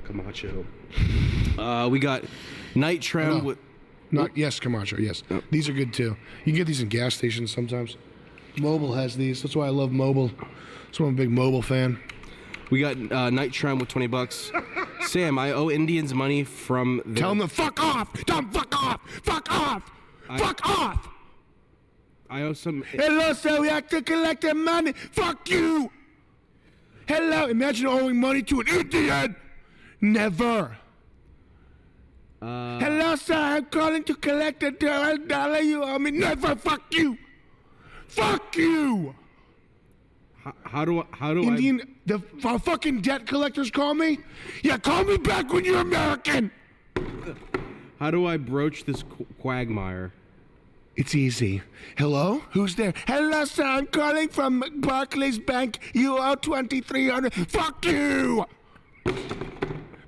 Camacho. We got night trim with. Yes, Camacho. Yes, these are good too. You can get these in gas stations sometimes. Mobile has these. That's why I love Mobile. That's why I'm a big Mobile fan. We got night trim with $20. Sam, I owe Indians money from. Tell them to fuck off. Tell them fuck off. Fuck off. Fuck off. I owe some. Hello, sir. We have to collect the money. Fuck you. Hello. Imagine owing money to an Indian. Never. Hello, sir. I'm calling to collect a $12 you owe me. Never. Fuck you. Fuck you. How do Indian, the fucking debt collectors call me? Yeah, call me back when you're American. How do I broach this quagmire? It's easy. Hello? Who's there? Hello, sir. I'm calling from Barclays Bank. You owe $2,300. Fuck you!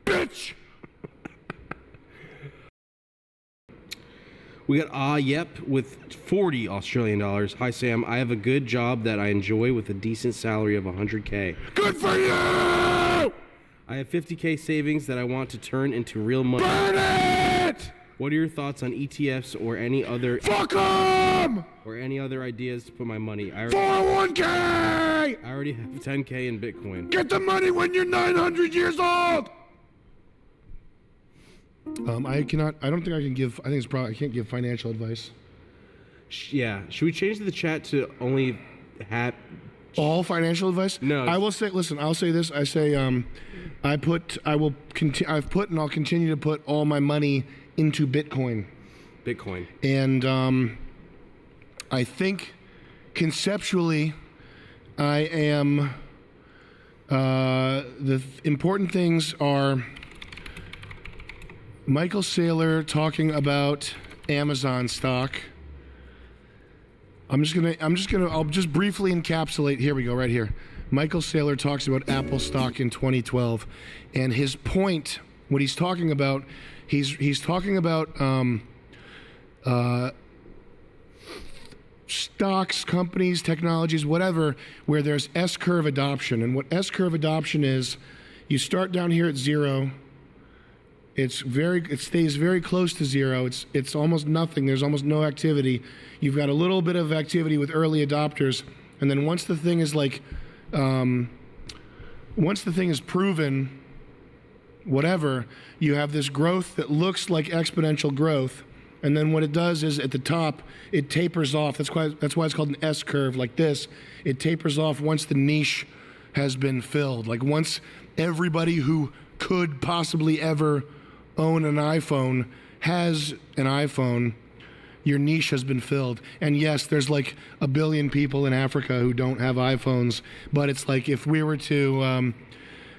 Bitch! We got yep with 40 Australian dollars. Hi Sam, I have a good job that I enjoy with a decent salary of 100K. Good for you! I have 50K savings that I want to turn into real money. Burn it! What are your thoughts on ETFs or any other? Fuck 'em! Or any other ideas to put my money? 401K! I already have 10K in Bitcoin. Get the money when you're 900 years old! I cannot. I don't think I can give. I think it's probably. I can't give financial advice. Yeah. Should we change the chat to only have all financial advice? No. I will say. Listen. I'll say this. I say. I put. I will. I've put and I'll continue to put all my money into Bitcoin. Bitcoin. And I think conceptually, I am. The important things are. Michael Saylor talking about Amazon stock. I'll just briefly encapsulate. Here we go, right here. Michael Saylor talks about Apple stock in 2012, and his point, what he's talking about, he's talking about stocks, companies, technologies, whatever, where there's S-curve adoption. And what S-curve adoption is, you start down here at 0. It stays very close to 0. It's almost nothing. There's almost no activity. You've got a little bit of activity with early adopters, and then once the thing is once the thing is proven, whatever, you have this growth that looks like exponential growth, and then what it does is at the top it tapers off. That's why it's called an S curve, like this. It tapers off once the niche has been filled. Like once everybody who could possibly ever own an iPhone has an iPhone, your niche has been filled. And yes, there's like 1 billion people in Africa who don't have iPhones, but it's like if we were to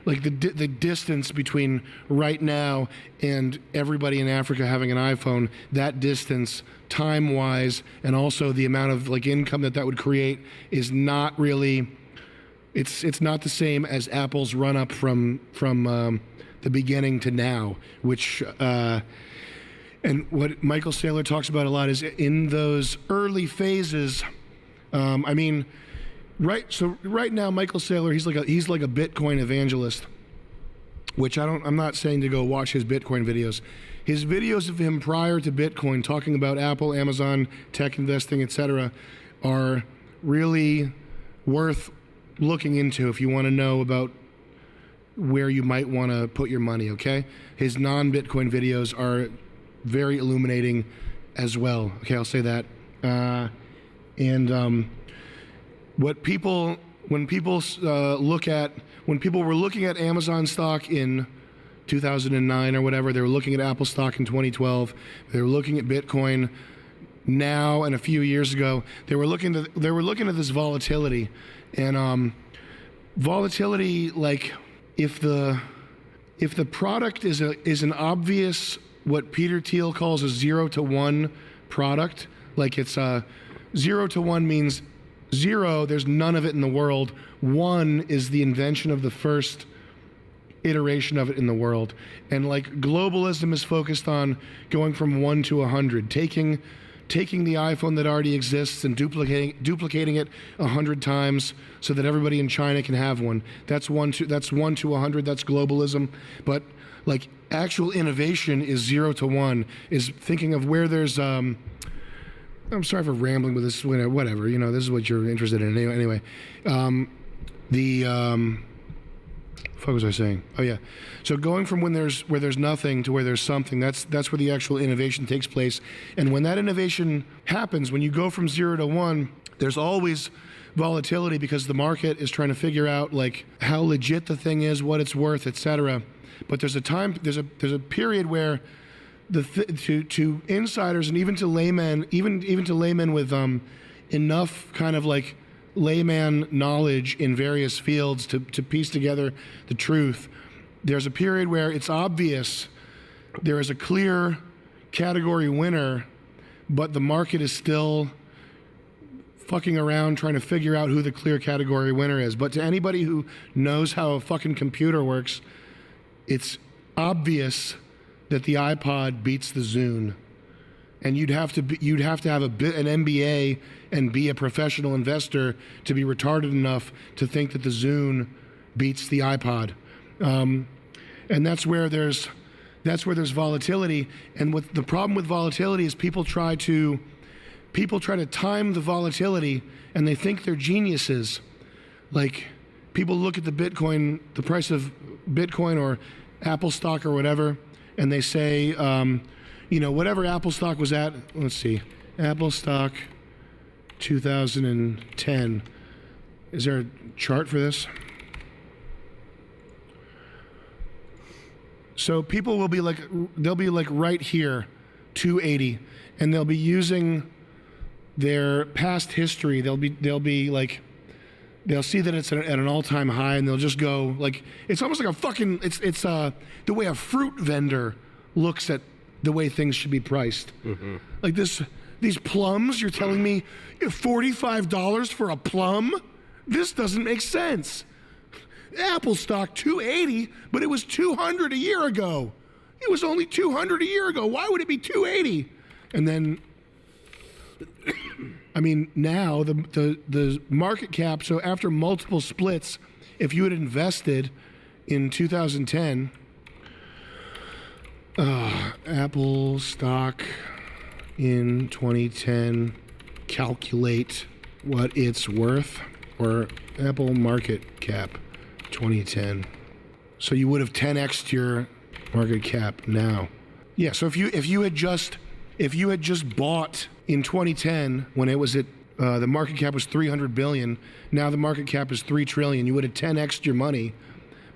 like the distance between right now and everybody in Africa having an iPhone, that distance time-wise and also the amount of like income that would create is not really, it's not the same as Apple's run up from the beginning to now, which and what Michael Saylor talks about a lot is in those early phases. I mean, right now Michael Saylor, he's like a Bitcoin evangelist, which I'm not saying to go watch his Bitcoin videos. His videos of him prior to Bitcoin talking about Apple, Amazon, tech investing, etc., are really worth looking into if you want to know about where you might want to put your money, okay? His non-Bitcoin videos are very illuminating as well. Okay, I'll say that. When people were looking at Amazon stock in 2009 or whatever, they were looking at Apple stock in 2012. They were looking at Bitcoin now and a few years ago. They were looking at this volatility, and volatility, like if the product is an obvious, what Peter Thiel calls a 0 to 1 product, like it's 0 to 1 means 0, there's none of it in the world. 1 is the invention of the first iteration of it in the world. And like globalism is focused on going from 1 to 100, taking taking the iPhone that already exists and duplicating it 100 times so that everybody in China can have one. That's 1 to 100. That's globalism. But like actual innovation is 0 to 1. Is thinking of where there's. I'm sorry for rambling with this. Whatever. You know, this is what you're interested in anyway. What was I saying? Oh yeah. So going from where there's nothing to where there's something, that's where the actual innovation takes place. And when that innovation happens, when you go from 0 to 1, there's always volatility because the market is trying to figure out like how legit the thing is, what it's worth, etc. But there's a period where to insiders and even to laymen, even to laymen with enough kind of like layman knowledge in various fields to piece together the truth, there's a period where it's obvious there is a clear category winner, but the market is still fucking around trying to figure out who the clear category winner is. But to anybody who knows how a fucking computer works, it's obvious that the iPod beats the Zune. And you'd have to have an MBA and be a professional investor to be retarded enough to think that the Zune beats the iPod, and that's where there's volatility. And what the problem with volatility is, people try to time the volatility, and they think they're geniuses. Like people look at the price of Bitcoin or Apple stock or whatever, and they say. You know, whatever Apple stock was at, let's see, Apple stock 2010. Is there a chart for this? So people will be like, they'll be like right here, 280, and they'll be using their past history. They'll be like, they'll see that it's at an all-time high, and they'll just go like, it's almost like a fucking, it's the way a fruit vendor looks at the way things should be priced. Mm-hmm. Like these plums, you're telling me $45 for a plum? This doesn't make sense. Apple stock 280, but it was 200 a year ago. It was only 200 a year ago. Why would it be 280? And then, I mean, now the market cap, so after multiple splits, if you had invested in 2010, Apple stock in 2010, calculate what it's worth, or Apple market cap 2010. So you would have 10x'd your market cap now. Yeah, so if you had just bought in 2010 when it was at the market cap was 300 billion, now the market cap is 3 trillion, you would have 10x'd your money.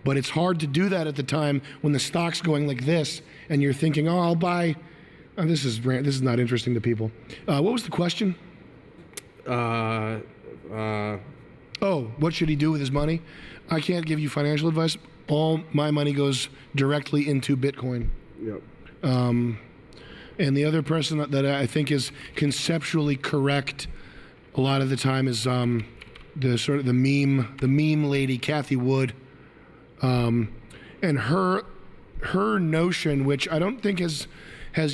But it's hard to do that at the time when the stock's going like this, and you're thinking, "Oh, I'll buy." This is not interesting to people. What was the question? What should he do with his money? I can't give you financial advice. All my money goes directly into Bitcoin. Yep. And the other person that I think is conceptually correct a lot of the time is the meme lady, Kathy Wood. And her notion, which I don't think has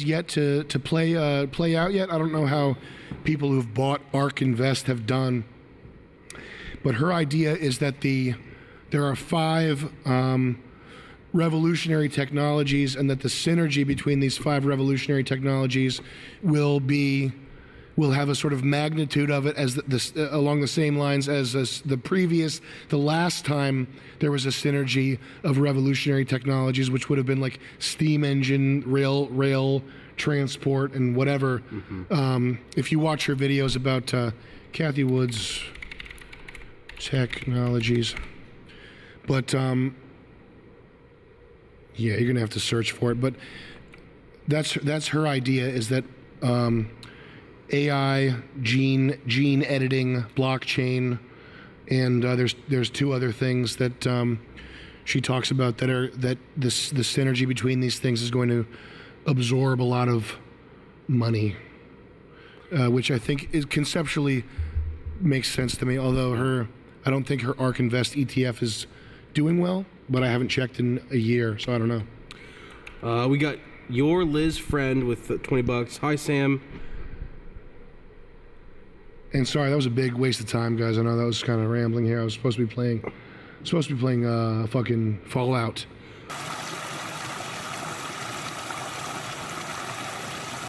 yet to play out yet. I don't know how people who've bought ARK Invest have done, but her idea is that there are 5 revolutionary technologies, and that the synergy between these 5 revolutionary technologies will have a sort of magnitude of it as along the same lines as the last time there was a synergy of revolutionary technologies, which would have been like steam engine, rail transport, and whatever. Mm-hmm. If you watch her videos about Kathy Wood's technologies, but yeah, you're gonna have to search for it. But that's her idea, is that AI, gene editing, blockchain, and there's 2 other things that she talks about that the synergy between these things is going to absorb a lot of money, which I think is conceptually makes sense to me. Although I don't think her ARK Invest ETF is doing well, but I haven't checked in a year, so I don't know. We got your Liz friend with $20. Hi, Sam. And sorry, that was a big waste of time, guys. I know that was kind of rambling here. I was supposed to be playing fucking Fallout.